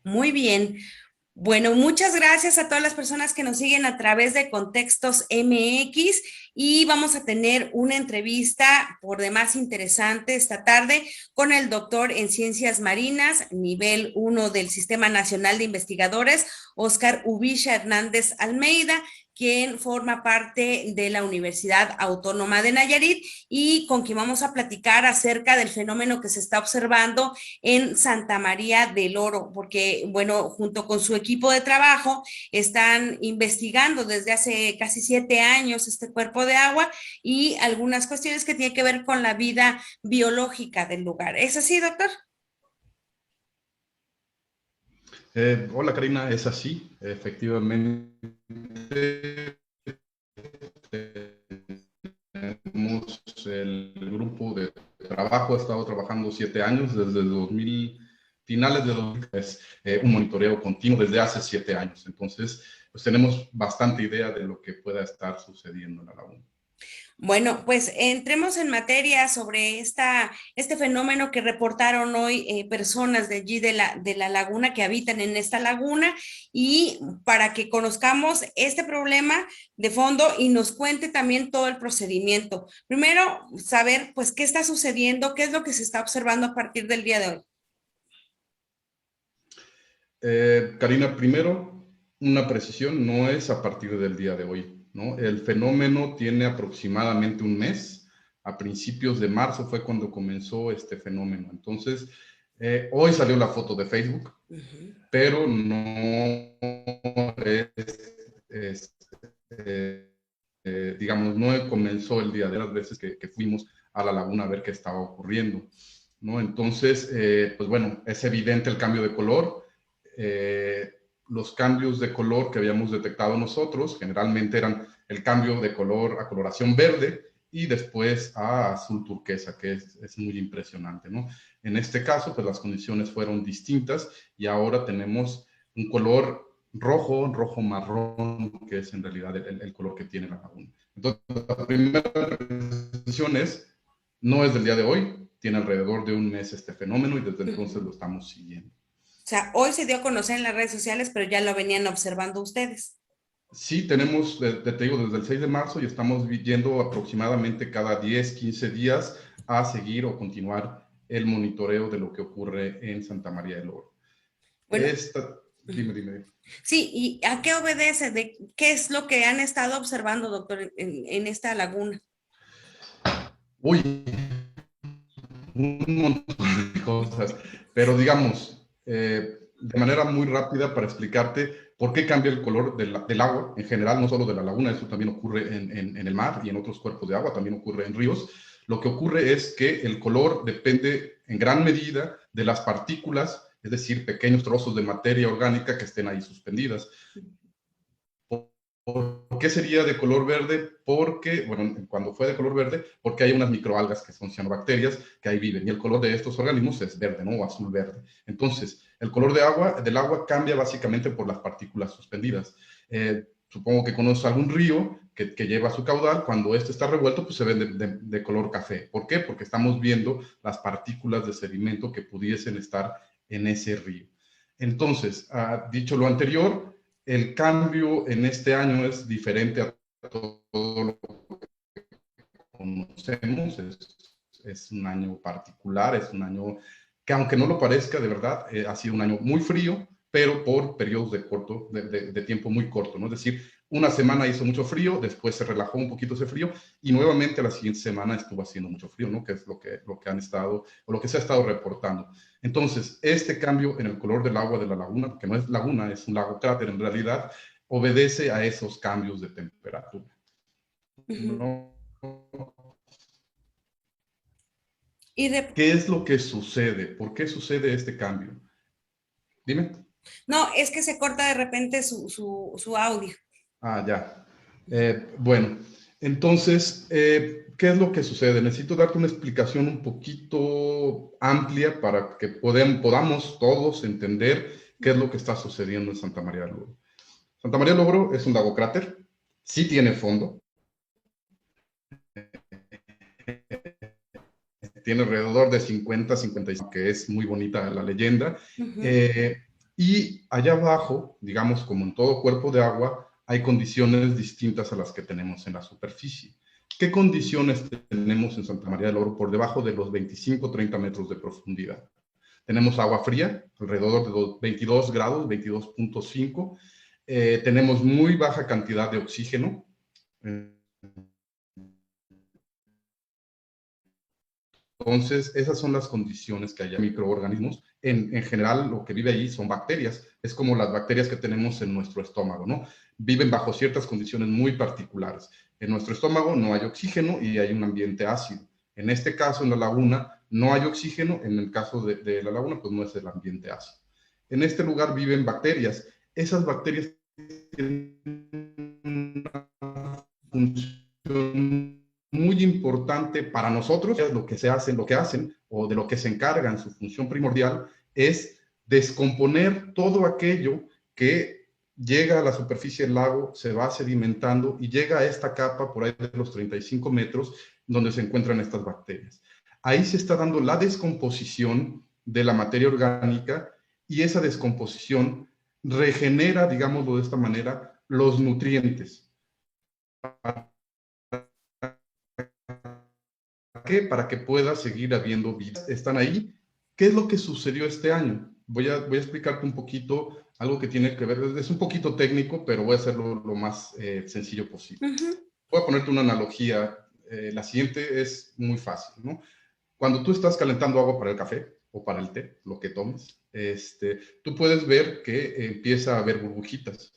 Muy bien. Bueno, muchas gracias a todas las personas que nos siguen a través de Contextos MX y vamos a tener una entrevista por demás interesante esta tarde con el doctor en Ciencias Marinas, nivel 1 del Sistema Nacional de Investigadores, Óscar Ubisha Hernández Almeida, quien forma parte de la Universidad Autónoma de Nayarit y con quien vamos a platicar acerca del fenómeno que se está observando en Santa María del Oro, porque, bueno, junto con su equipo de trabajo están investigando desde hace casi 7 años este cuerpo de agua y algunas cuestiones que tienen que ver con la vida biológica del lugar. ¿Es así, doctor? Hola Karina, es así, efectivamente tenemos el grupo de trabajo, ha estado trabajando 7 años, desde 2000, finales de 2000, es un monitoreo continuo desde hace 7 años, entonces pues tenemos bastante idea de lo que pueda estar sucediendo en la laguna. Bueno, pues entremos en materia sobre este fenómeno que reportaron hoy personas de allí de la laguna que habitan en esta laguna y para que conozcamos este problema de fondo y nos cuente también todo el procedimiento. Primero, saber pues qué está sucediendo, qué es lo que se está observando a partir del día de hoy. Karina, primero, una precisión, no es a partir del día de hoy, ¿no? El fenómeno tiene aproximadamente un mes. A principios de marzo fue cuando comenzó este fenómeno. Entonces, hoy salió la foto de Facebook, Ujú. pero no es, digamos, no comenzó el día de las veces que fuimos a la laguna a ver qué estaba ocurriendo, ¿no? Entonces, pues bueno, es evidente el cambio de color. eh, los cambios de color que habíamos detectado nosotros generalmente eran el cambio de color a coloración verde y después a azul turquesa, que es muy impresionante, ¿no? En este caso, pues las condiciones fueron distintas y ahora tenemos un color rojo, rojo marrón, que es en realidad el color que tiene la laguna. Entonces, la primera precisión es, no es del día de hoy, tiene alrededor de un mes este fenómeno y desde entonces lo Ujú. estamos siguiendo. O sea, hoy se dio a conocer en las redes sociales, pero ya lo venían observando ustedes. Sí, tenemos, te digo, desde el 6 de marzo y estamos yendo aproximadamente cada 10, 15 días a seguir o continuar el monitoreo de lo que ocurre en Santa María del Oro. Bueno, Dime, dime. sí, ¿y a qué obedece? ¿De qué es lo que han estado observando, doctor, en esta laguna? Uy, un montón de cosas, pero digamos, de manera muy rápida para explicarte por qué cambia el color del agua en general, no solo de la laguna, eso también ocurre en el mar y en otros cuerpos de agua, también ocurre en ríos. Lo que ocurre es que el color depende en gran medida de las partículas, es decir, pequeños trozos de materia orgánica que estén ahí suspendidas. ¿Por qué sería de color verde? Porque, bueno, cuando fue de color verde, porque hay unas microalgas que son cianobacterias que ahí viven y el color de estos organismos es verde, ¿no? O azul verde. Entonces, el color del agua cambia básicamente por las partículas suspendidas. Supongo que conoces algún río que lleva su caudal, cuando este está revuelto, pues se ve de color café. ¿Por qué? Porque estamos viendo las partículas de sedimento que pudiesen estar en ese río. Entonces, dicho lo anterior, el cambio en este año es diferente a todo lo que conocemos, es un año particular, es un año que aunque no lo parezca, de verdad, ha sido un año muy frío, pero por periodos de tiempo muy corto, ¿no? Es decir, una semana hizo mucho frío, después se relajó un poquito ese frío y nuevamente la siguiente semana estuvo haciendo mucho frío, ¿no? Que es lo que han estado, o lo que se ha estado reportando. Entonces, este cambio en el color del agua de la laguna, que no es laguna, es un lago cráter en realidad, obedece a esos cambios de temperatura. Ujú. ¿No? Y de, ¿Qué es lo que sucede? ¿Por qué sucede este cambio? Dime. no, es que se corta de repente su audio. Ya. Bueno, entonces, ¿qué es lo que sucede? Necesito darte una explicación un poquito amplia para que podamos todos entender qué es lo que está sucediendo en Santa María del Oro. Santa María del Oro es un lago cráter, sí tiene fondo, tiene alrededor de 50, 55, que es muy bonita la leyenda. Ujú. Eh, Y allá abajo, digamos, como en todo cuerpo de agua, hay condiciones distintas a las que tenemos en la superficie. ¿Qué condiciones tenemos en Santa María del Oro por debajo de los 25-30 metros de profundidad? Tenemos agua fría, alrededor de los 22 grados, 22.5. Tenemos muy baja cantidad de oxígeno. Entonces, esas son las condiciones que hay en microorganismos. En general, lo que vive allí son bacterias. Es como las bacterias que tenemos en nuestro estómago, ¿no? Viven bajo ciertas condiciones muy particulares. En nuestro estómago no hay oxígeno y hay un ambiente ácido. En este caso, en la laguna, no hay oxígeno. En el caso de la laguna, pues no es el ambiente ácido. En este lugar viven bacterias. Esas bacterias tienen una función muy importante para nosotros. Lo que hacen, o de lo que se encargan, su función primordial, es descomponer todo aquello que llega a la superficie del lago, se va sedimentando y llega a esta capa por ahí de los 35 metros, donde se encuentran estas bacterias. Ahí se está dando la descomposición de la materia orgánica y esa descomposición regenera, digámoslo de esta manera, los nutrientes. ¿Qué? Para que pueda seguir habiendo vida. Están ahí. ¿Qué es lo que sucedió este año? Voy a explicarte un poquito algo que tiene que ver, es un poquito técnico, pero voy a hacerlo lo más sencillo posible. Voy a ponerte una analogía. La siguiente es muy fácil, ¿no? Cuando tú estás calentando agua para el café o para el té, lo que tomes, tú puedes ver que empieza a haber burbujitas.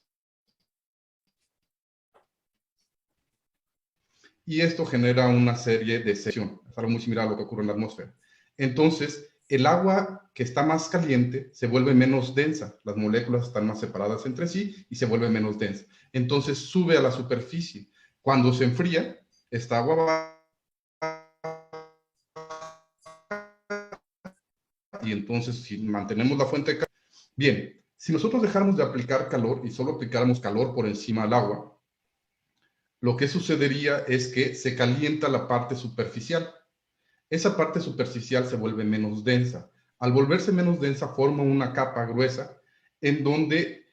Y esto genera una serie de sección. Es algo muy similar a lo que ocurre en la atmósfera. Entonces, el agua que está más caliente se vuelve menos densa. Las moléculas están más separadas entre sí y se vuelve menos densa. Entonces, sube a la superficie. Cuando se enfría, esta agua va y entonces si mantenemos la fuente de calor. Bien, si nosotros dejáramos de aplicar calor y solo aplicáramos calor por encima del agua, lo que sucedería es que se calienta la parte superficial. Esa parte superficial se vuelve menos densa. Al volverse menos densa, forma una capa gruesa en donde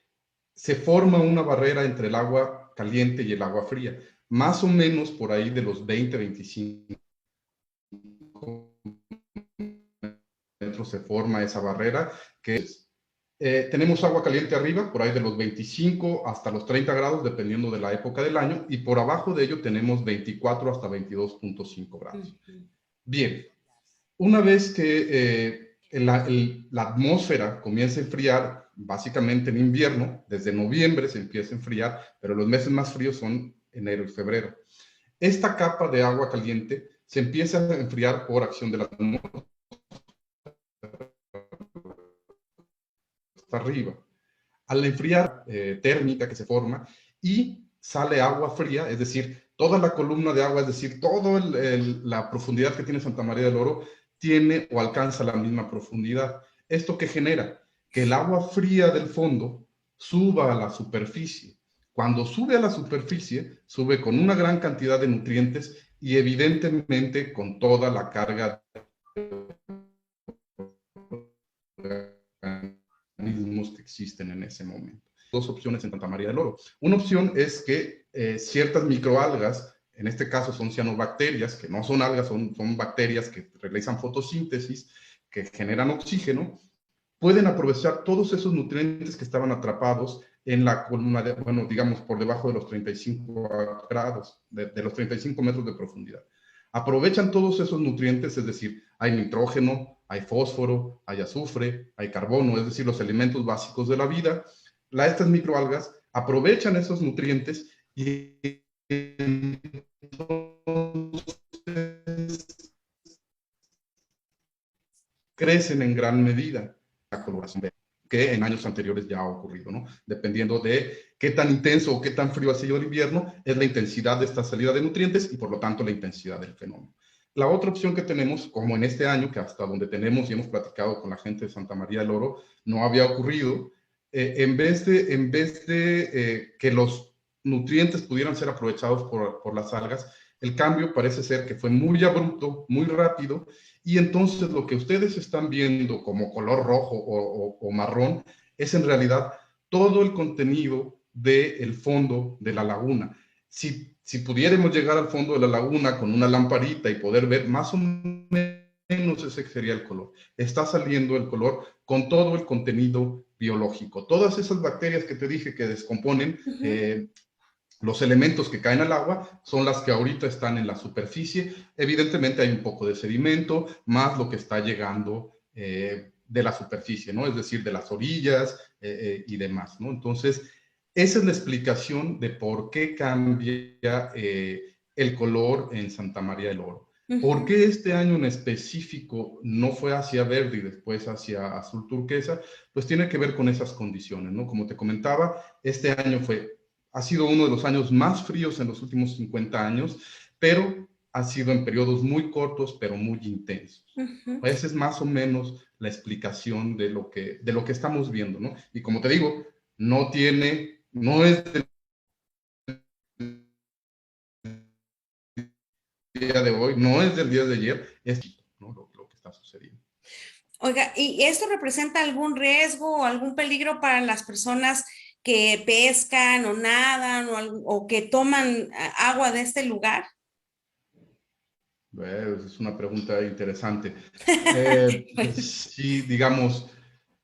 se forma una barrera entre el agua caliente y el agua fría. Más o menos por ahí de los 20-25 metros se forma esa barrera, que es tenemos agua caliente arriba, por ahí de los 25 hasta los 30 grados, dependiendo de la época del año, y por abajo de ello tenemos 24 hasta 22.5 grados. Bien, una vez que la atmósfera comienza a enfriar, básicamente en invierno, desde noviembre se empieza a enfriar, pero los meses más fríos son enero y febrero. Esta capa de agua caliente se empieza a enfriar por acción de la atmósfera hasta arriba. Al enfriar térmica que se forma y sale agua fría, es decir, toda la columna de agua, es decir, toda la profundidad que tiene Santa María del Oro tiene o alcanza la misma profundidad. ¿Esto qué genera? Que el agua fría del fondo suba a la superficie. Cuando sube a la superficie, sube con una gran cantidad de nutrientes y evidentemente con toda la carga organismos que existen en ese momento. Dos opciones en Santa María del Oro. Una opción es que ciertas microalgas, en este caso son cianobacterias, que no son algas, son bacterias que realizan fotosíntesis, que generan oxígeno, pueden aprovechar todos esos nutrientes que estaban atrapados en la columna, bueno, digamos, por debajo de los 35 grados, de los 35 metros de profundidad. Aprovechan todos esos nutrientes, es decir, hay nitrógeno, hay fósforo, hay azufre, hay carbono, es decir, los elementos básicos de la vida. Estas microalgas aprovechan esos nutrientes y crecen en gran medida la coloración verde, que en años anteriores ya ha ocurrido, ¿no? Dependiendo de qué tan intenso o qué tan frío ha sido el invierno, es la intensidad de esta salida de nutrientes y por lo tanto la intensidad del fenómeno. La otra opción que tenemos, como en este año, que hasta donde tenemos y hemos platicado con la gente de Santa María del Oro, no había ocurrido, en vez de que los nutrientes pudieran ser aprovechados por las algas, El cambio parece ser que fue muy abrupto, muy rápido, y entonces lo que ustedes están viendo como color rojo o marrón es en realidad todo el contenido del fondo de la laguna. Si pudiéramos llegar al fondo de la laguna con una lamparita y poder ver más o menos ese sería el color. Está saliendo el color con todo el contenido biológico. Todas esas bacterias que te dije que descomponen los elementos que caen al agua son las que ahorita están en la superficie. Evidentemente hay un poco de sedimento, más lo que está llegando de la superficie, ¿no? Es decir, de las orillas y demás, ¿no? Entonces, esa es la explicación de por qué cambia el color en Santa María del Oro. ¿Por qué este año en específico no fue hacia verde y después hacia azul turquesa? Pues tiene que ver con esas condiciones, ¿no? Como te comentaba, este año ha sido uno de los años más fríos en los últimos 50 años, pero ha sido en periodos muy cortos, pero muy intensos. Esa es más o menos la explicación de lo que estamos viendo, ¿no? Y como te digo, no es del día de hoy, no es del día de ayer, es, ¿no? lo que está sucediendo. Oiga, ¿y esto representa algún riesgo o algún peligro para las personas que pescan o nadan o que toman agua de este lugar? Es una pregunta interesante. Sí, digamos,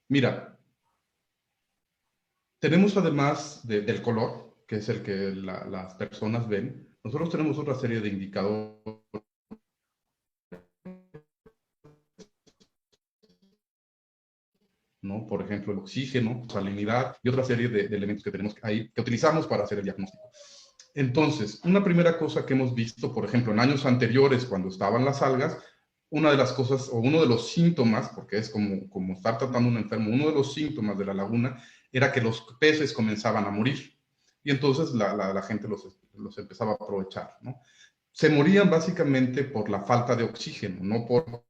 mira, tenemos además del color, que es el que las personas ven, nosotros tenemos otra serie de indicadores, ¿no? Por ejemplo, el oxígeno, salinidad y otra serie de elementos que tenemos ahí, que utilizamos para hacer el diagnóstico. Entonces, una primera cosa que hemos visto, por ejemplo, en años anteriores, cuando estaban las algas, una de las cosas o uno de los síntomas, porque es como estar tratando a un enfermo, uno de los síntomas de la laguna era que los peces comenzaban a morir. Y entonces la gente los empezaba a aprovechar, ¿no? Se morían básicamente por la falta de oxígeno, no por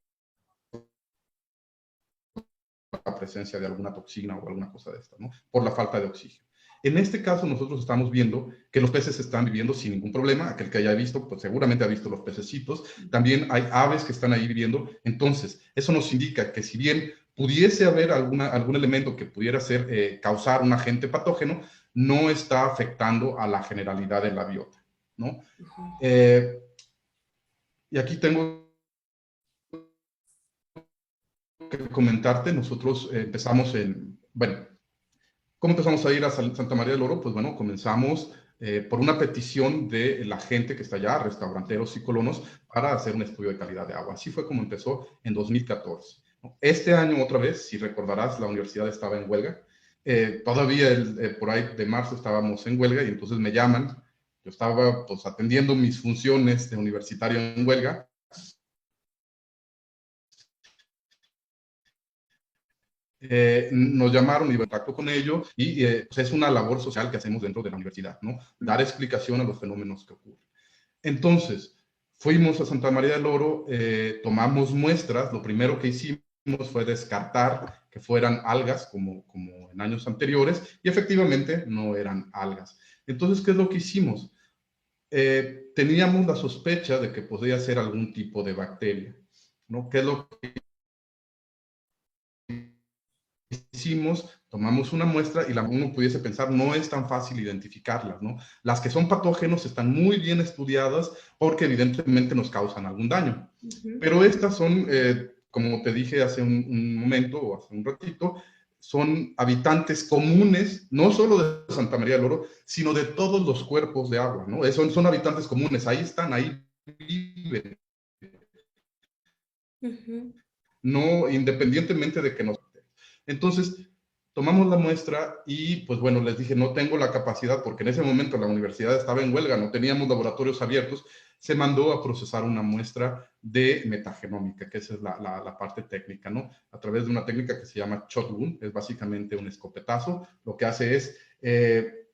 la presencia de alguna toxina o alguna cosa de esta, ¿no? Por la falta de oxígeno. En este caso, nosotros estamos viendo que los peces están viviendo sin ningún problema. Aquel que haya visto, pues seguramente ha visto los pececitos. También hay aves que están ahí viviendo. Entonces, eso nos indica que si bien pudiese haber algún elemento que pudiera causar un agente patógeno, no está afectando a la generalidad de la biota, ¿no? Y aquí tengo que comentarte, nosotros empezamos bueno, ¿cómo empezamos a ir a Santa María del Oro? Pues bueno, comenzamos por una petición de la gente que está allá, restauranteros y colonos, para hacer un estudio de calidad de agua. Así fue como empezó en 2014. Este año, otra vez, si recordarás, la universidad estaba en huelga. Todavía por ahí de marzo estábamos en huelga y entonces me llaman. Yo estaba pues atendiendo mis funciones de universitario en huelga. Nos llamaron y contacto con ellos y pues es una labor social que hacemos dentro de la universidad, ¿no? Dar explicación a los fenómenos que ocurren. Entonces, fuimos a Santa María del Oro, tomamos muestras, lo primero que hicimos fue descartar que fueran algas como en años anteriores y efectivamente no eran algas. Entonces, ¿qué es lo que hicimos? Teníamos la sospecha de que podría ser algún tipo de bacteria, ¿no? ¿Qué es lo que hicimos? Tomamos una muestra y uno pudiese pensar, no es tan fácil identificarlas, ¿no? Las que son patógenos están muy bien estudiadas porque evidentemente nos causan algún daño. Pero estas son, como te dije hace un momento o hace un ratito, son habitantes comunes, no solo de Santa María del Oro, sino de todos los cuerpos de agua, ¿no? Son habitantes comunes, ahí están, ahí viven. No, independientemente de que nos... Entonces, tomamos la muestra y, pues bueno, les dije, no tengo la capacidad, porque en ese momento la universidad estaba en huelga, no teníamos laboratorios abiertos, se mandó a procesar una muestra de metagenómica, que esa es la parte técnica, ¿no? A través de una técnica que se llama shotgun, es básicamente un escopetazo, lo que hace es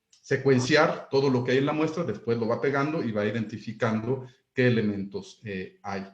secuenciar todo lo que hay en la muestra, después lo va pegando y va identificando qué elementos hay.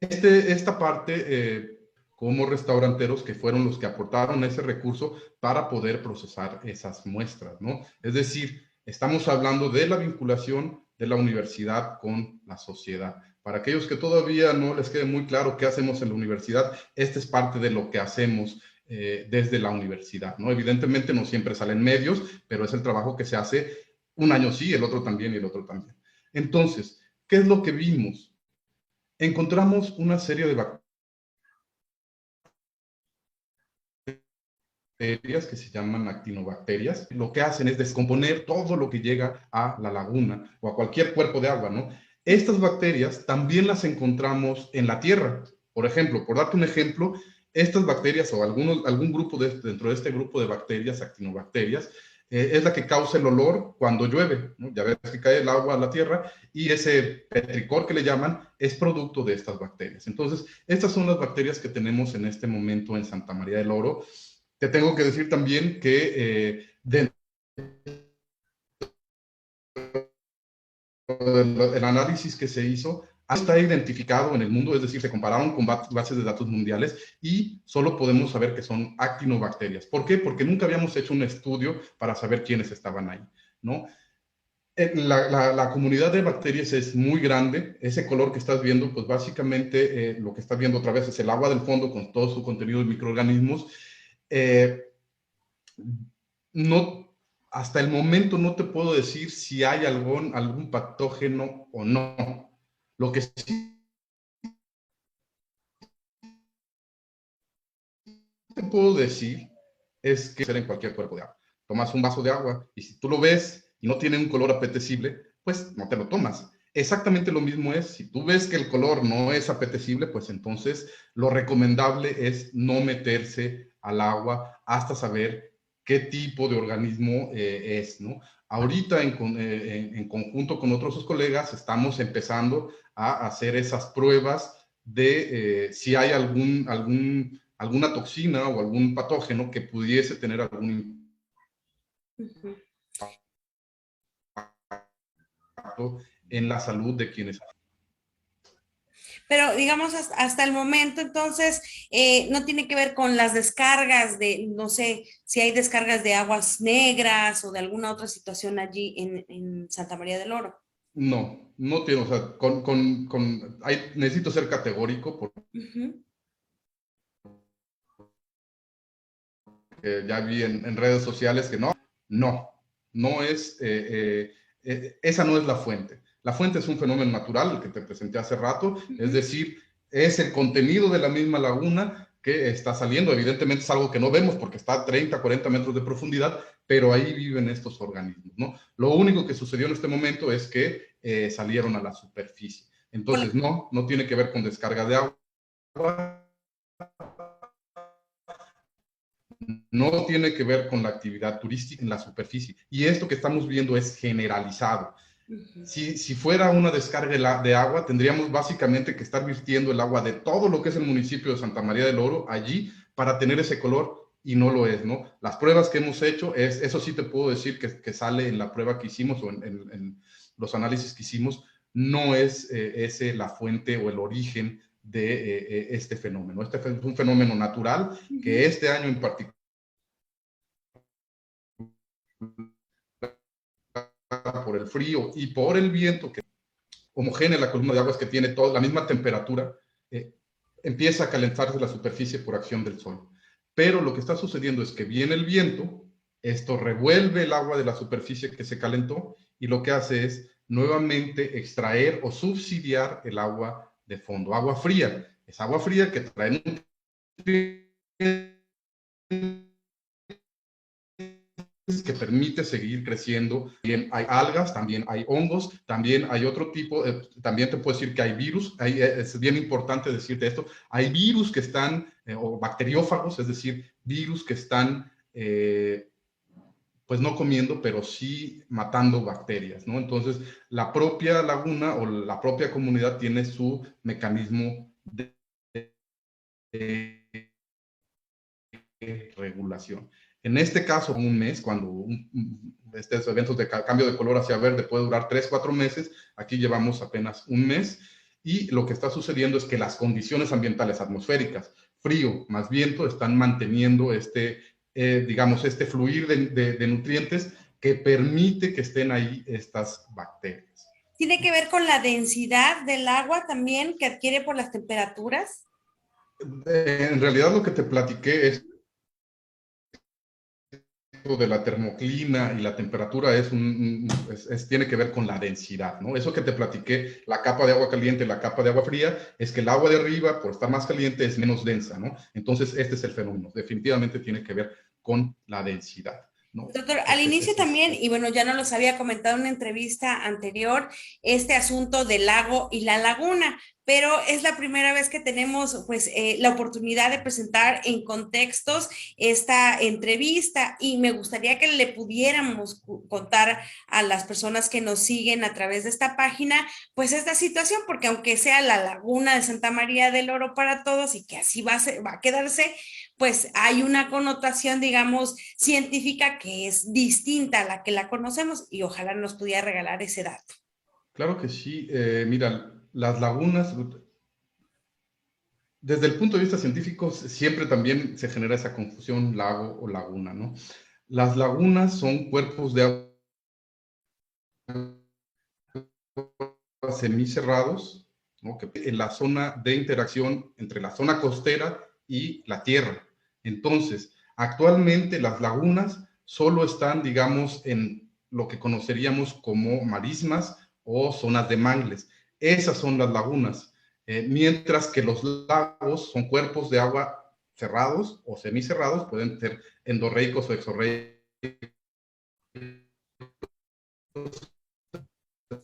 Esta parte como restauranteros, que fueron los que aportaron ese recurso para poder procesar esas muestras, ¿no? Es decir, estamos hablando de la vinculación de la universidad con la sociedad. Para aquellos que todavía no les quede muy claro qué hacemos en la universidad, esta es parte de lo que hacemos desde la universidad, ¿no? Evidentemente no siempre salen medios, pero es el trabajo que se hace un año sí, el otro también y el otro también. Entonces, ¿qué es lo que vimos? Encontramos una serie de bacterias que se llaman actinobacterias. Lo que hacen es descomponer todo lo que llega a la laguna o a cualquier cuerpo de agua, ¿no? Estas bacterias también las encontramos en la tierra. Por ejemplo, por darte un ejemplo, estas bacterias o algún grupo dentro de este grupo de bacterias, actinobacterias, es la que causa el olor cuando llueve, ¿no? Ya ves que cae el agua a la tierra y ese petricor que le llaman es producto de estas bacterias. Entonces, estas son las bacterias que tenemos en este momento en Santa María del Oro. Te tengo que decir también que dentro del análisis que se hizo, está identificado en el mundo, es decir, se compararon con bases de datos mundiales y solo podemos saber que son actinobacterias. ¿Por qué? Porque nunca habíamos hecho un estudio para saber quiénes estaban ahí, ¿no? La comunidad de bacterias es muy grande. Ese color que estás viendo, pues básicamente lo que estás viendo otra vez es el agua del fondo con todo su contenido de microorganismos. No, hasta el momento no te puedo decir si hay algún patógeno o no. Lo que sí te puedo decir es que ser en cualquier cuerpo de agua. Tomas un vaso de agua y si tú lo ves y no tiene un color apetecible, pues no te lo tomas. Exactamente lo mismo es, si tú ves que el color no es apetecible, pues entonces lo recomendable es no meterse al agua hasta saber qué tipo de organismo es, ¿no? Ahorita en conjunto con otros colegas estamos empezando a hacer esas pruebas de si hay alguna toxina o algún patógeno que pudiese tener algún impacto en la salud de quienes. Pero digamos, hasta el momento, entonces, no tiene que ver con las descargas de, no sé, si hay descargas de aguas negras o de alguna otra situación allí en Santa María del Oro. No, no tiene, o sea, necesito ser categórico porque ya vi en redes sociales que no es, esa no es la fuente. La fuente es un fenómeno natural, el que te presenté hace rato, es decir, es el contenido de la misma laguna que está saliendo. Evidentemente es algo que no vemos porque está a 30, 40 metros de profundidad, pero ahí viven estos organismos, ¿no? Lo único que sucedió en este momento es que salieron a la superficie. Entonces, no tiene que ver con descarga de agua, no tiene que ver con la actividad turística en la superficie. Y esto que estamos viendo es generalizado. Si fuera una descarga de agua, tendríamos básicamente que estar virtiendo el agua de todo lo que es el municipio de Santa María del Oro allí para tener ese color y no lo es, ¿no? Las pruebas que hemos hecho, eso sí te puedo decir que sale en la prueba que hicimos o en los análisis que hicimos, no es ese la fuente o el origen de este fenómeno. Este es un fenómeno natural que este año en particular por el frío y por el viento, que homogénea la columna de aguas que tiene toda la misma temperatura, empieza a calentarse la superficie por acción del sol. Pero lo que está sucediendo es que viene el viento, esto revuelve el agua de la superficie que se calentó y lo que hace es nuevamente extraer o subsidiar el agua de fondo, agua fría. Es agua fría que trae que permite seguir creciendo. También hay algas, también hay hongos, también hay otro tipo, también te puedo decir que hay virus, es bien importante decirte esto, hay virus que están, o bacteriófagos, es decir, virus que están, pues no comiendo, pero sí matando bacterias, ¿no? Entonces, la propia laguna o la propia comunidad tiene su mecanismo de regulación. En este caso, un mes, cuando estos eventos de cambio de color hacia verde puede durar 3, 4 meses, aquí llevamos apenas un mes y lo que está sucediendo es que las condiciones ambientales atmosféricas, frío más viento están manteniendo digamos, este fluir de nutrientes que permite que estén ahí estas bacterias. ¿Tiene que ver con la densidad del agua también que adquiere por las temperaturas? En realidad lo que te platiqué es de la termoclina y la temperatura tiene que ver con la densidad, ¿no? Eso que te platiqué, la capa de agua caliente, la capa de agua fría, es que el agua de arriba, por estar más caliente, es menos densa, ¿no? Entonces, este es el fenómeno. Definitivamente tiene que ver con la densidad, ¿no? Doctor, al inicio también, y bueno, ya nos los había comentado en una entrevista anterior, este asunto del lago y la laguna, pero es la primera vez que tenemos pues la oportunidad de presentar en contextos esta entrevista y me gustaría que le pudiéramos contar a las personas que nos siguen a través de esta página pues esta situación, porque aunque sea la laguna de Santa María del Oro para todos y que así va a quedarse, pues hay una connotación, digamos, científica que es distinta a la que la conocemos y ojalá nos pudiera regalar ese dato. Claro que sí. Mira, las lagunas, desde el punto de vista científico, siempre también se genera esa confusión lago o laguna, ¿no? Las lagunas son cuerpos de agua semicerrados, ¿no? Que en la zona de interacción entre la zona costera y la tierra. Entonces, actualmente las lagunas solo están, digamos, en lo que conoceríamos como marismas o zonas de mangles. Esas son las lagunas. Mientras que los lagos son cuerpos de agua cerrados o semicerrados, pueden ser endorreicos o exorreicos.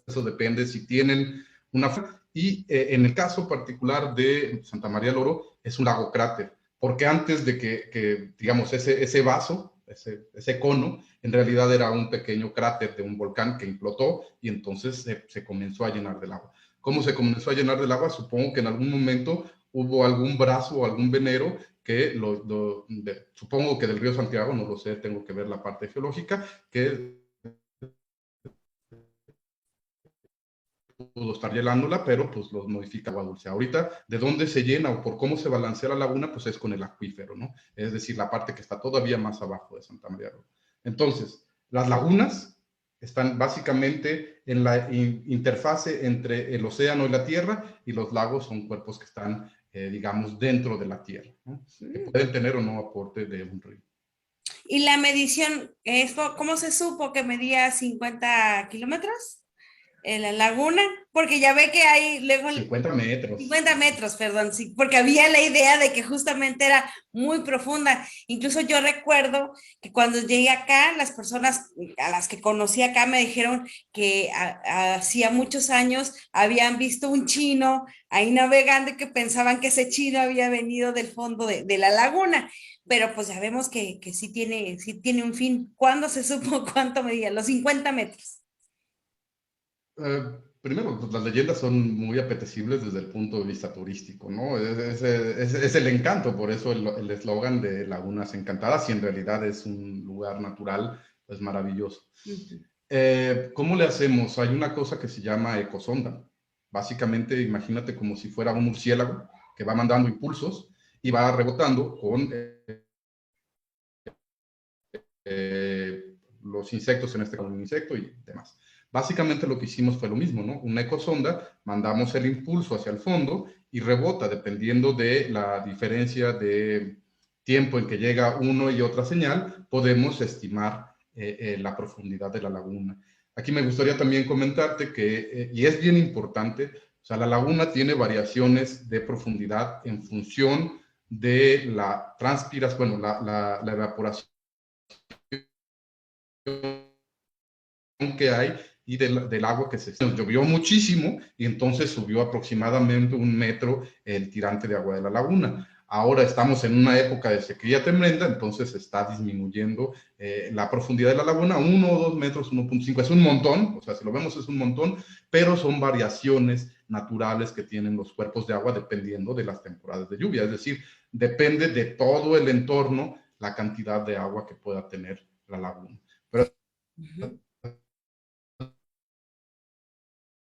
Eso depende si tienen una... Y en el caso particular de Santa María del Oro, es un lago cráter, porque antes de digamos, ese vaso, ese cono, en realidad era un pequeño cráter de un volcán que implotó y entonces se comenzó a llenar del agua. ¿Cómo se comenzó a llenar del agua? Supongo que en algún momento hubo algún brazo o algún venero que supongo que del río Santiago, no lo sé, tengo que ver la parte geológica, que pudo estar llenándola, pero pues los modifica agua dulce. Ahorita, ¿de dónde se llena o por cómo se balancea la laguna? Pues es con el acuífero, ¿no? Es decir, la parte que está todavía más abajo de Santa María. Entonces, las lagunas están básicamente en la interfase entre el océano y la tierra, y los lagos son cuerpos que están, digamos, dentro de la tierra, ¿no? Que pueden tener o no aporte de un río. Y la medición, ¿cómo se supo que medía 50 kilómetros en la laguna? Porque ya ve que hay luego 50 metros. 50 metros, perdón, sí, porque había la idea de que justamente era muy profunda. Incluso yo recuerdo que cuando llegué acá, las personas a las que conocí acá me dijeron que hacía muchos años habían visto un chino ahí navegando y que pensaban que ese chino había venido del fondo de la laguna. Pero pues ya vemos que sí tiene un fin. ¿Cuándo se supo cuánto medía? Los 50 metros. Primero, pues las leyendas son muy apetecibles desde el punto de vista turístico, ¿no? Es el encanto, por eso el eslogan de Lagunas Encantadas, y en realidad es un lugar natural, pues maravilloso. ¿Cómo le hacemos? Hay una cosa que se llama ecosonda. Básicamente, imagínate como si fuera un murciélago que va mandando impulsos y va rebotando con los insectos, en este caso un insecto y demás. Básicamente lo que hicimos fue lo mismo, ¿no? Una ecosonda, mandamos el impulso hacia el fondo y rebota dependiendo de la diferencia de tiempo en que llega uno y otra señal, podemos estimar la profundidad de la laguna. Aquí me gustaría también comentarte que, y es bien importante, o sea, la laguna tiene variaciones de profundidad en función de la transpiración, bueno, la evaporación que hay y del agua que se llovió muchísimo y entonces subió aproximadamente 1 metro el tirante de agua de la laguna. Ahora estamos en una época de sequía tremenda, entonces está disminuyendo la profundidad de la laguna, 1 o 2 metros, 1.5, es un montón, o sea, si lo vemos es un montón, pero son variaciones naturales que tienen los cuerpos de agua dependiendo de las temporadas de lluvia, es decir, depende de todo el entorno la cantidad de agua que pueda tener la laguna. Pero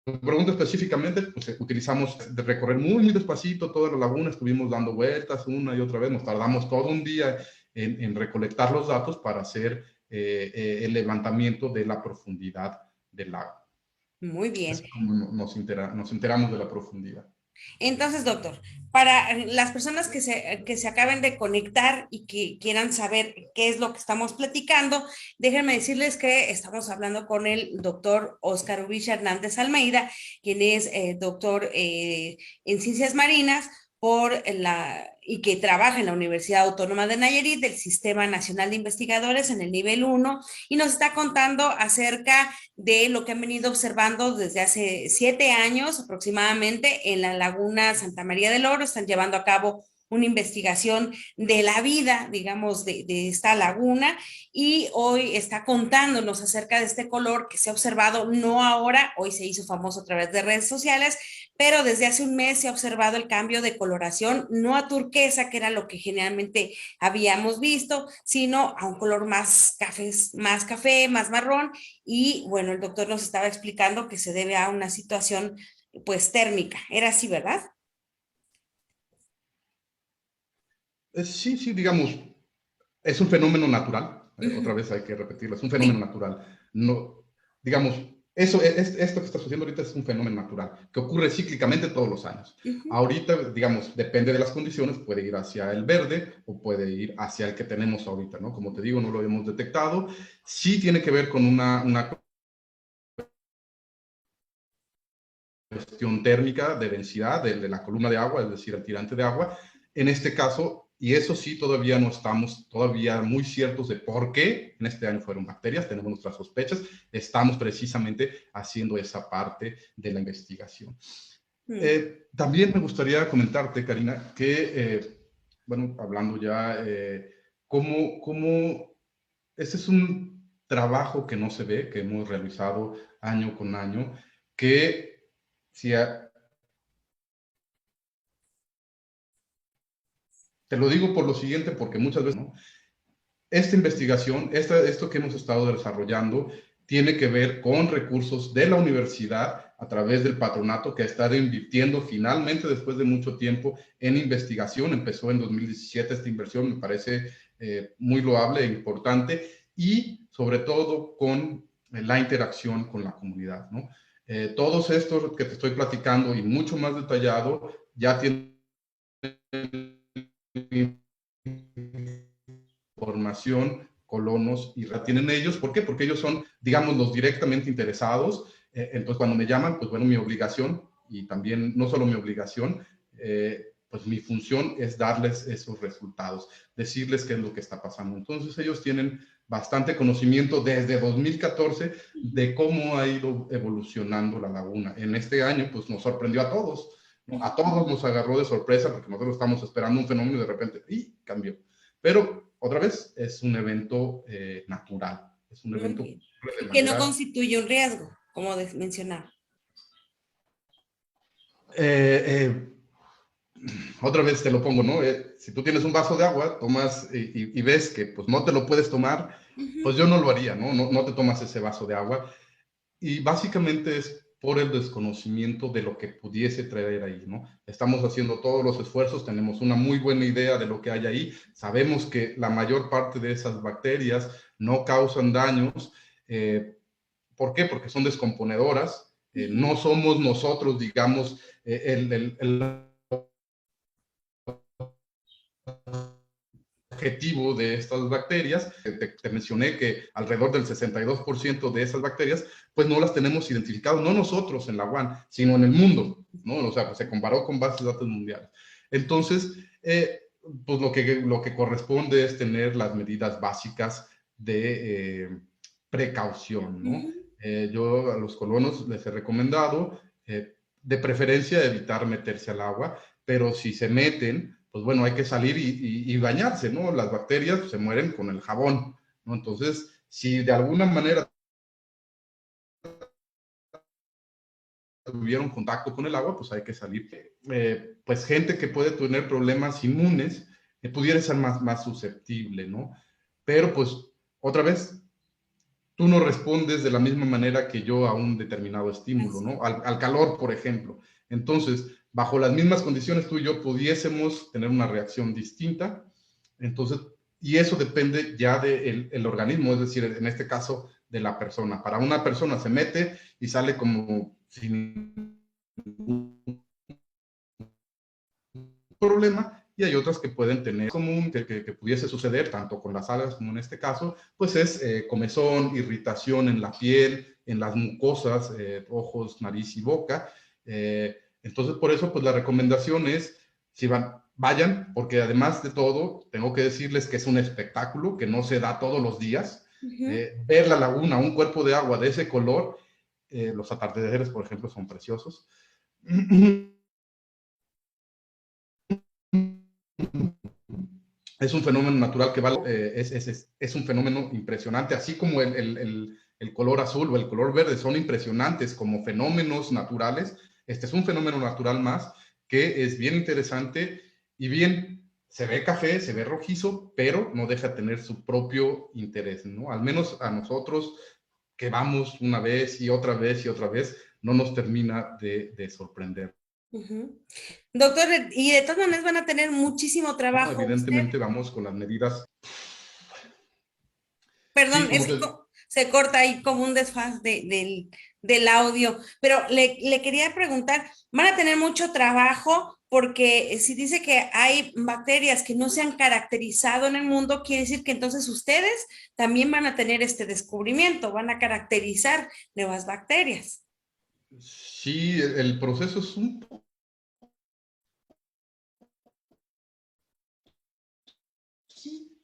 pregunta específicamente, pues utilizamos de recorrer muy, muy despacito toda la laguna, estuvimos dando vueltas una y otra vez, nos tardamos todo un día en recolectar los datos para hacer el levantamiento de la profundidad del lago. Muy bien. Así como nos enteramos de la profundidad. Entonces, doctor, para las personas que se acaben de conectar y que quieran saber qué es lo que estamos platicando, déjenme decirles que estamos hablando con el doctor Óscar Ubich Hernández Almeida, quien es doctor en ciencias marinas y que trabaja en la Universidad Autónoma de Nayarit del Sistema Nacional de Investigadores en el nivel 1 y nos está contando acerca de lo que han venido observando desde hace 7 años aproximadamente en la laguna Santa María del Oro. Están llevando a cabo una investigación de la vida, digamos, de esta laguna y hoy está contándonos acerca de este color que se ha observado no ahora, hoy se hizo famoso a través de redes sociales, pero desde hace un mes se ha observado el cambio de coloración, no a turquesa, que era lo que generalmente habíamos visto, sino a un color más café, más marrón, y bueno, el doctor nos estaba explicando que se debe a una situación pues térmica. Era así, ¿verdad? Sí, sí, digamos, es un fenómeno natural, otra Ujú. vez hay que repetirlo, es un fenómeno Sí. natural. No, digamos, esto que está sucediendo ahorita es un fenómeno natural, que ocurre cíclicamente todos los años. Ujú. Ahorita, digamos, depende de las condiciones, puede ir hacia el verde o puede ir hacia el que tenemos ahorita, ¿no? Como te digo, no lo hemos detectado. Sí tiene que ver con una cuestión térmica de densidad de la columna de agua, es decir, el tirante de agua. En este caso, y eso sí, todavía no estamos todavía muy ciertos de por qué en este año fueron bacterias, tenemos nuestras sospechas, estamos precisamente haciendo esa parte de la investigación. Mm. También me gustaría comentarte, Karina, que, bueno, hablando ya, cómo este es un trabajo que no se ve, que hemos realizado año con año, que si a, te lo digo por lo siguiente, porque muchas veces, ¿no? Esta investigación, esto que hemos estado desarrollando, tiene que ver con recursos de la universidad a través del patronato que ha estado invirtiendo finalmente después de mucho tiempo en investigación. Empezó en 2017 esta inversión, me parece muy loable e importante y sobre todo con la interacción con la comunidad, ¿no? Todos estos que te estoy platicando y mucho más detallado ya tienen información, colonos y la tienen ellos. ¿Por qué? Porque ellos son, digamos, los directamente interesados. Entonces, cuando me llaman, pues bueno, mi obligación y también no solo mi obligación, pues mi función es darles esos resultados, decirles qué es lo que está pasando. Entonces, ellos tienen bastante conocimiento desde 2014 de cómo ha ido evolucionando la laguna. En este año, pues nos sorprendió a todos, ¿no? A todos nos agarró de sorpresa porque nosotros estamos esperando un fenómeno y de repente, ¡y! Cambió. Pero otra vez es un evento natural, es un Muy evento bien. de Y que no manera... constituye un riesgo, como mencionaba. Eh, eh, otra vez te lo pongo, ¿no? Si tú tienes un vaso de agua, tomas y ves que pues no te lo puedes tomar, pues Ujú. yo no lo haría, ¿no? No te tomas ese vaso de agua. Y básicamente es por el desconocimiento de lo que pudiese traer ahí, ¿no? Estamos haciendo todos los esfuerzos, tenemos una muy buena idea de lo que hay ahí, sabemos que la mayor parte de esas bacterias no causan daños. ¿Por qué? Porque son descomponedoras. Ujú. No somos nosotros, digamos, el objetivo de estas bacterias. Te mencioné que alrededor del 62% de esas bacterias, pues no las tenemos identificadas, no nosotros en la UAN, sino en el mundo, ¿no? O sea, pues se comparó con bases de datos mundiales. Entonces, pues lo que corresponde es tener las medidas básicas de precaución, ¿no? Ujú. Yo a los colonos les he recomendado, de preferencia, evitar meterse al agua, pero si se meten, pues bueno, hay que salir y bañarse, ¿no? Las bacterias se mueren con el jabón, ¿no? Entonces, si de alguna manera tuvieron contacto con el agua, pues hay que salir. Pues gente que puede tener problemas inmunes, pudiera ser más susceptible, ¿no? Pero pues, otra vez, tú no respondes de la misma manera que yo a un determinado estímulo, ¿no? Al calor, por ejemplo. Entonces, bajo las mismas condiciones, tú y yo pudiésemos tener una reacción distinta. Entonces, y eso depende ya del organismo, es decir, en este caso, de la persona. Para una persona se mete y sale como sin problema, y hay otras que pueden tener común que pudiese suceder tanto con las algas como en este caso, pues es comezón, irritación en la piel, en las mucosas, ojos, nariz y boca. Entonces, por eso, pues la recomendación es, si vayan, porque además de todo, tengo que decirles que es un espectáculo que no se da todos los días. Ver la laguna, un cuerpo de agua de ese color, los atardeceres, por ejemplo, son preciosos. Es un fenómeno natural que es un fenómeno impresionante, así como el color azul o el color verde son impresionantes como fenómenos naturales. Este es un fenómeno natural más que es bien interesante y bien, se ve café, se ve rojizo, pero no deja de tener su propio interés, ¿no? Al menos a nosotros que vamos una vez y otra vez y otra vez, no nos termina de sorprender. Doctor, y de todas maneras van a tener muchísimo ¿No? trabajo usted. Evidentemente vamos con las medidas. Sí, Perdón, como es que te... se corta ahí como un desfaz del audio, pero le quería preguntar, ¿van a tener mucho trabajo? Porque si dice que hay bacterias que no se han caracterizado en el mundo, quiere decir que entonces ustedes también van a tener este descubrimiento, van a caracterizar nuevas bacterias. Sí, el proceso es un poquito,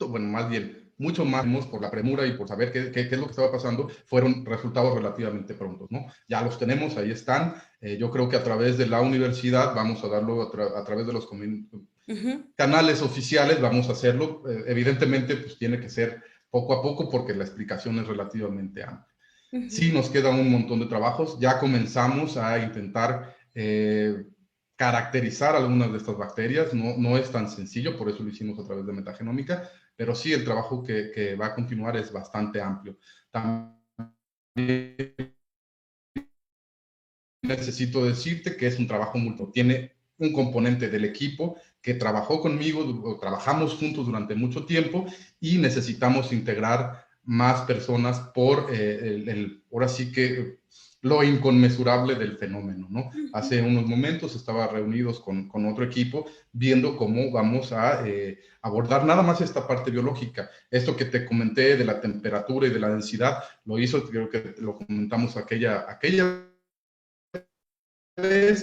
bueno, más bien, mucho más por la premura y por saber qué es lo que estaba pasando, fueron resultados relativamente prontos, ¿no? Ya los tenemos, ahí están. Yo creo que a través de la universidad vamos a darlo, a través de los canales oficiales, vamos a hacerlo. Evidentemente, pues tiene que ser poco a poco porque la explicación es relativamente amplia. Sí, nos queda un montón de trabajos. Ya comenzamos a intentar caracterizar algunas de estas bacterias. No, no es tan sencillo, por eso lo hicimos a través de metagenómica, pero sí, el trabajo que va a continuar es bastante amplio. También necesito decirte que es un trabajo multi. Tiene un componente del equipo que trabajó conmigo, trabajamos juntos durante mucho tiempo y necesitamos integrar más personas por ahora sí que lo inconmensurable del fenómeno, ¿no? Hace unos momentos estaba reunidos con otro equipo viendo cómo vamos a abordar nada más esta parte biológica. Esto que te comenté de la temperatura y de la densidad, lo hizo, creo que lo comentamos aquella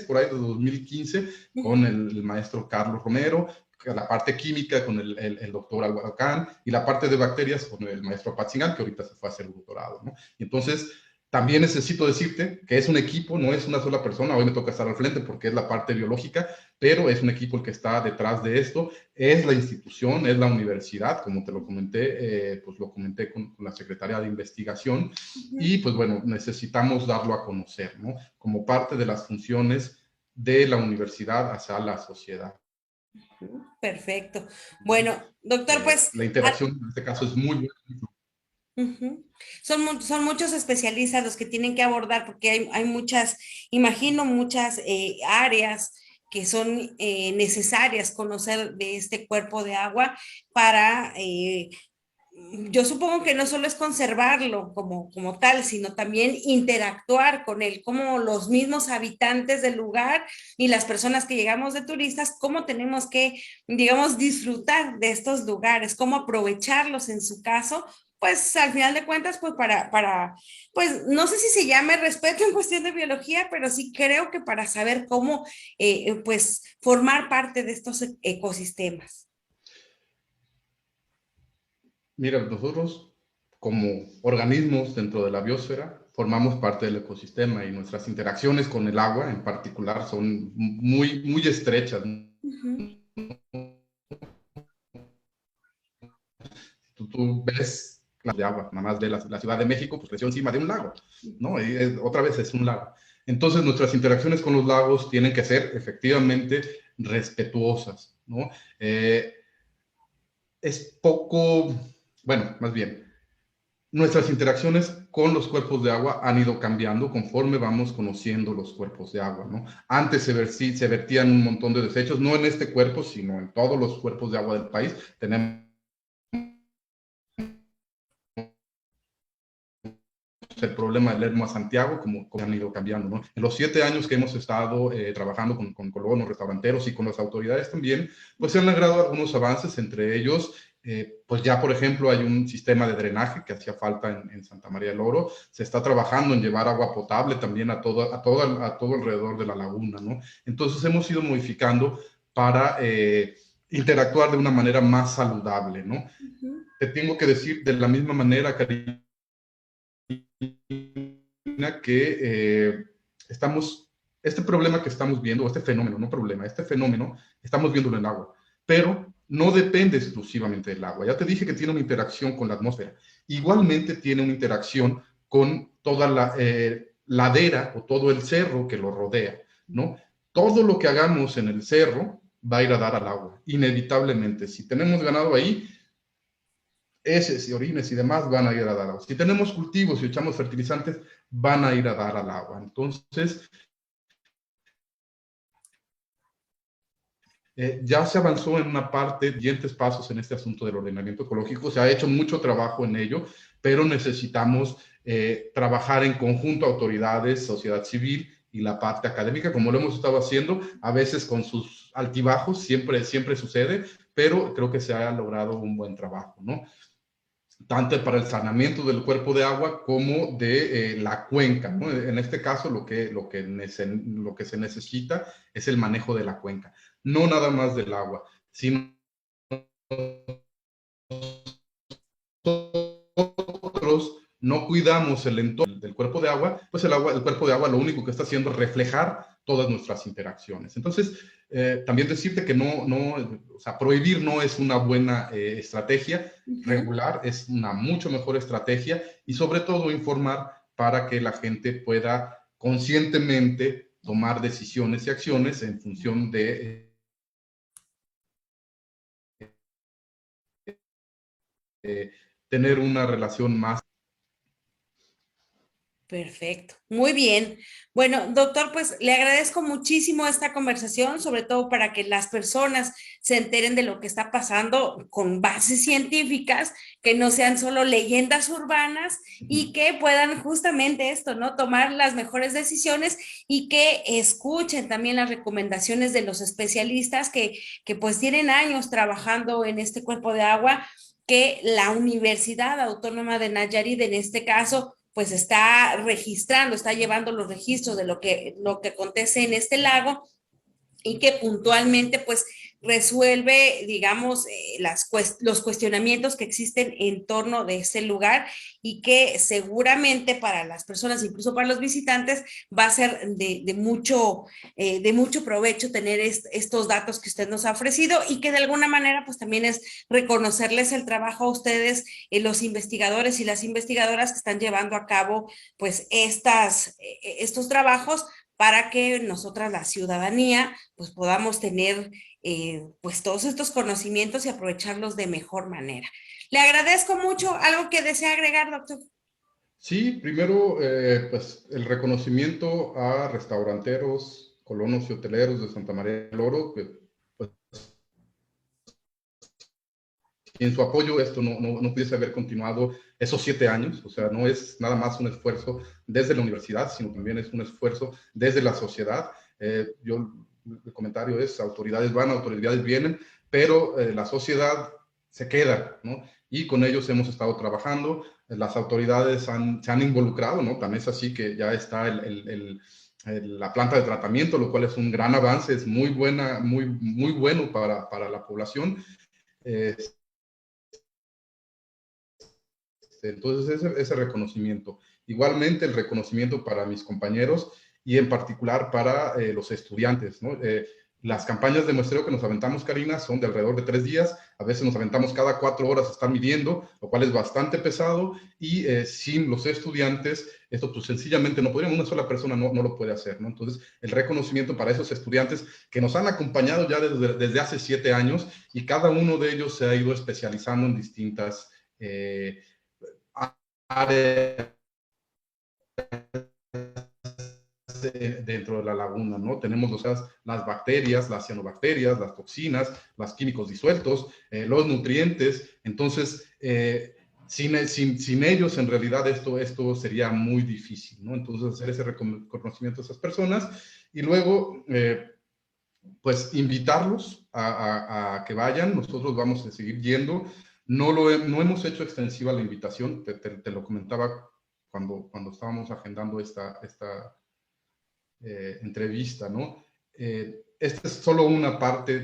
por ahí de 2015 con el maestro Carlos Romero, la parte química con el doctor Albarcán y la parte de bacterias con el maestro Patzingal, que ahorita se fue a hacer un doctorado, ¿no? Y entonces, también necesito decirte que es un equipo, no es una sola persona, hoy me toca estar al frente porque es la parte biológica, pero es un equipo el que está detrás de esto, es la institución, es la universidad, como te lo comenté, pues lo comenté con la secretaria de investigación, y pues bueno, necesitamos darlo a conocer, ¿no? Como parte de las funciones de la universidad hacia la sociedad. Perfecto. Bueno, doctor, pues La interacción en este caso es muy buena. son muchos especialistas los que tienen que abordar porque hay muchas, imagino, muchas áreas que son necesarias conocer de este cuerpo de agua para, yo supongo que no solo es conservarlo como tal, sino también interactuar con él, como los mismos habitantes del lugar y las personas que llegamos de turistas, cómo tenemos que, digamos, disfrutar de estos lugares, cómo aprovecharlos en su caso, pues al final de cuentas, pues pues no sé si se llame respeto en cuestión de biología, pero sí creo que para saber cómo, pues, formar parte de estos ecosistemas. Mira, nosotros como organismos dentro de la biosfera formamos parte del ecosistema y nuestras interacciones con el agua en particular son muy, muy estrechas. Ujú. Tú ves la de agua, nada más de la Ciudad de México, pues creció encima de un lago, ¿no? Y otra vez es un lago. Entonces nuestras interacciones con los lagos tienen que ser efectivamente respetuosas, ¿no? Es poco, bueno, más bien, nuestras interacciones con los cuerpos de agua han ido cambiando conforme vamos conociendo los cuerpos de agua, ¿no? Antes se vertían un montón de desechos, no en este cuerpo, sino en todos los cuerpos de agua del país. Tenemos el problema del Lermo a Santiago, como han ido cambiando, ¿no? En los 7 años que hemos estado trabajando con colonos, restauranteros y con las autoridades también, pues se han logrado algunos avances, entre ellos, pues ya, por ejemplo, hay un sistema de drenaje que hacía falta en Santa María del Oro. Se está trabajando en llevar agua potable también a todo alrededor de la laguna, ¿no? Entonces hemos ido modificando para interactuar de una manera más saludable, ¿no? Te tengo que decir de la misma manera, Karina, que este problema que estamos viendo, este fenómeno, no problema, este fenómeno, estamos viéndolo en el agua, pero no depende exclusivamente del agua. Ya te dije que tiene una interacción con la atmósfera. Igualmente tiene una interacción con toda la ladera o todo el cerro que lo rodea, ¿no? Todo lo que hagamos en el cerro va a ir a dar al agua, inevitablemente. Si tenemos ganado ahí, heces y orines y demás van a ir a dar agua. Si tenemos cultivos y echamos fertilizantes, van a ir a dar al agua. Entonces, ya se avanzó en una parte, siguientes pasos en este asunto del ordenamiento ecológico. Se ha hecho mucho trabajo en ello, pero necesitamos trabajar en conjunto, autoridades, sociedad civil y la parte académica, como lo hemos estado haciendo, a veces con sus altibajos, siempre sucede, pero creo que se ha logrado un buen trabajo, ¿no? Tanto para el saneamiento del cuerpo de agua como de la cuenca, ¿no? En este caso, lo que se necesita es el manejo de la cuenca, no nada más del agua, sino nosotros no cuidamos el entorno del cuerpo de agua, pues el cuerpo de agua lo único que está haciendo es reflejar todas nuestras interacciones. Entonces, también decirte que o sea, prohibir no es una buena estrategia, regular es una mucho mejor estrategia, y sobre todo informar para que la gente pueda conscientemente tomar decisiones y acciones en función de tener una relación más. Perfecto, muy bien. Bueno, doctor, pues le agradezco muchísimo esta conversación, sobre todo para que las personas se enteren de lo que está pasando con bases científicas, que no sean solo leyendas urbanas y que puedan justamente esto, ¿no? Tomar las mejores decisiones y que escuchen también las recomendaciones de los especialistas que pues tienen años trabajando en este cuerpo de agua, que la Universidad Autónoma de Nayarit, en este caso, pues está registrando, está llevando los registros de lo que acontece en este lago y que puntualmente pues resuelve, digamos, los cuestionamientos que existen en torno de ese lugar y que seguramente para las personas, incluso para los visitantes, va a ser de mucho provecho tener estos datos que usted nos ha ofrecido y que de alguna manera pues también es reconocerles el trabajo a ustedes, los investigadores y las investigadoras que están llevando a cabo pues estos trabajos para que nosotras, la ciudadanía, pues podamos tener pues todos estos conocimientos y aprovecharlos de mejor manera. Le agradezco mucho. ¿Algo que desea agregar, doctor? Sí, primero, pues el reconocimiento a restauranteros, colonos y hoteleros de Santa María del Oro, que pues, sin su apoyo esto no pudiese haber continuado esos 7 años. O sea, no es nada más un esfuerzo desde la universidad, sino también es un esfuerzo desde la sociedad. El comentario es, autoridades van, autoridades vienen, pero la sociedad se queda, ¿no? Y con ellos hemos estado trabajando. Las autoridades se han involucrado, ¿no? También es así que ya está la planta de tratamiento, lo cual es un gran avance, es muy bueno para la población. Entonces, ese reconocimiento. Igualmente, el reconocimiento para mis compañeros y en particular para los estudiantes, ¿no? Las campañas de muestreo que nos aventamos, Karina, son de alrededor de 3 días. A veces nos aventamos cada 4 horas a estar midiendo, lo cual es bastante pesado, y sin los estudiantes, esto pues sencillamente no podríamos, una sola persona no lo puede hacer, ¿no? Entonces, el reconocimiento para esos estudiantes que nos han acompañado ya desde hace 7 años, y cada uno de ellos se ha ido especializando en distintas áreas dentro de la laguna, ¿no? Tenemos las bacterias, las cianobacterias, las toxinas, los químicos disueltos, los nutrientes. Entonces, sin ellos, en realidad, esto sería muy difícil, ¿no? Entonces, hacer ese reconocimiento a esas personas y luego, pues, invitarlos a que vayan. Nosotros vamos a seguir yendo. No hemos hecho extensiva la invitación, te lo comentaba cuando estábamos agendando esta entrevista, ¿no? Esta es solo una parte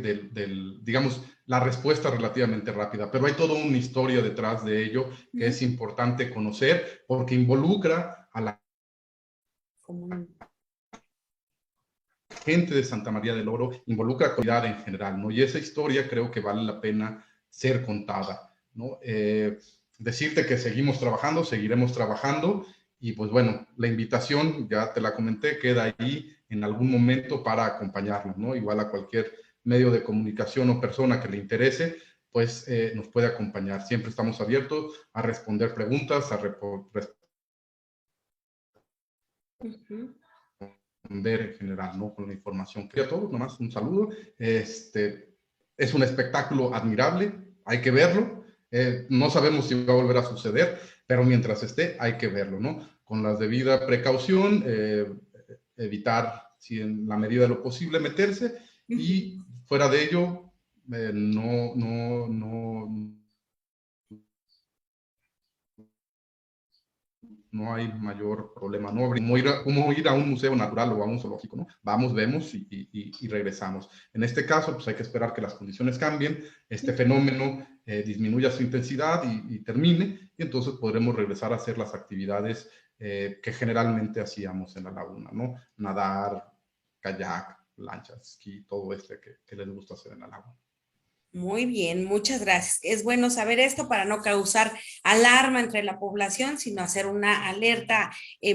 digamos, la respuesta relativamente rápida, pero hay toda una historia detrás de ello que es importante conocer porque involucra a la gente de Santa María del Oro, involucra a la comunidad en general, ¿no? Y esa historia creo que vale la pena ser contada, ¿no? Decirte que seguiremos trabajando. Y pues bueno, la invitación, ya te la comenté, queda ahí en algún momento para acompañarnos, ¿no? Igual a cualquier medio de comunicación o persona que le interese, pues nos puede acompañar. Siempre estamos abiertos a responder preguntas, a responder en general, ¿no? Con la información. Que a todos, nomás un saludo. Es un espectáculo admirable, hay que verlo. No sabemos si va a volver a suceder, pero mientras esté, hay que verlo, ¿no? Con la debida precaución, evitar, si en la medida de lo posible, meterse, y fuera de ello, no hay mayor problema, ¿no? Como ir a un museo natural o a un zoológico, ¿no? Vamos, vemos y regresamos. En este caso, pues hay que esperar que las condiciones cambien, este fenómeno disminuya su intensidad y termine, y entonces podremos regresar a hacer las actividades que generalmente hacíamos en la laguna, ¿no? Nadar, kayak, lanchas, esquí, todo que les gusta hacer en la laguna. Muy bien, muchas gracias. Es bueno saber esto para no causar alarma entre la población, sino hacer una alerta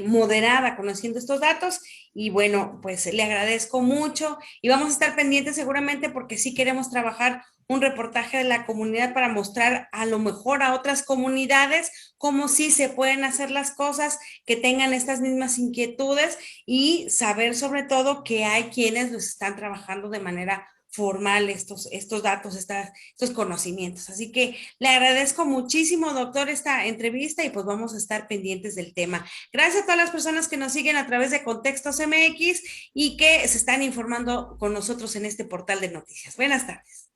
moderada conociendo estos datos. Y bueno, pues le agradezco mucho y vamos a estar pendientes seguramente porque sí queremos trabajar un reportaje de la comunidad para mostrar a lo mejor a otras comunidades cómo sí se pueden hacer las cosas, que tengan estas mismas inquietudes y saber sobre todo que hay quienes los están trabajando de manera formal estos datos, estos conocimientos. Así que le agradezco muchísimo, doctor, esta entrevista y pues vamos a estar pendientes del tema. Gracias a todas las personas que nos siguen a través de Contextos MX y que se están informando con nosotros en este portal de noticias. Buenas tardes.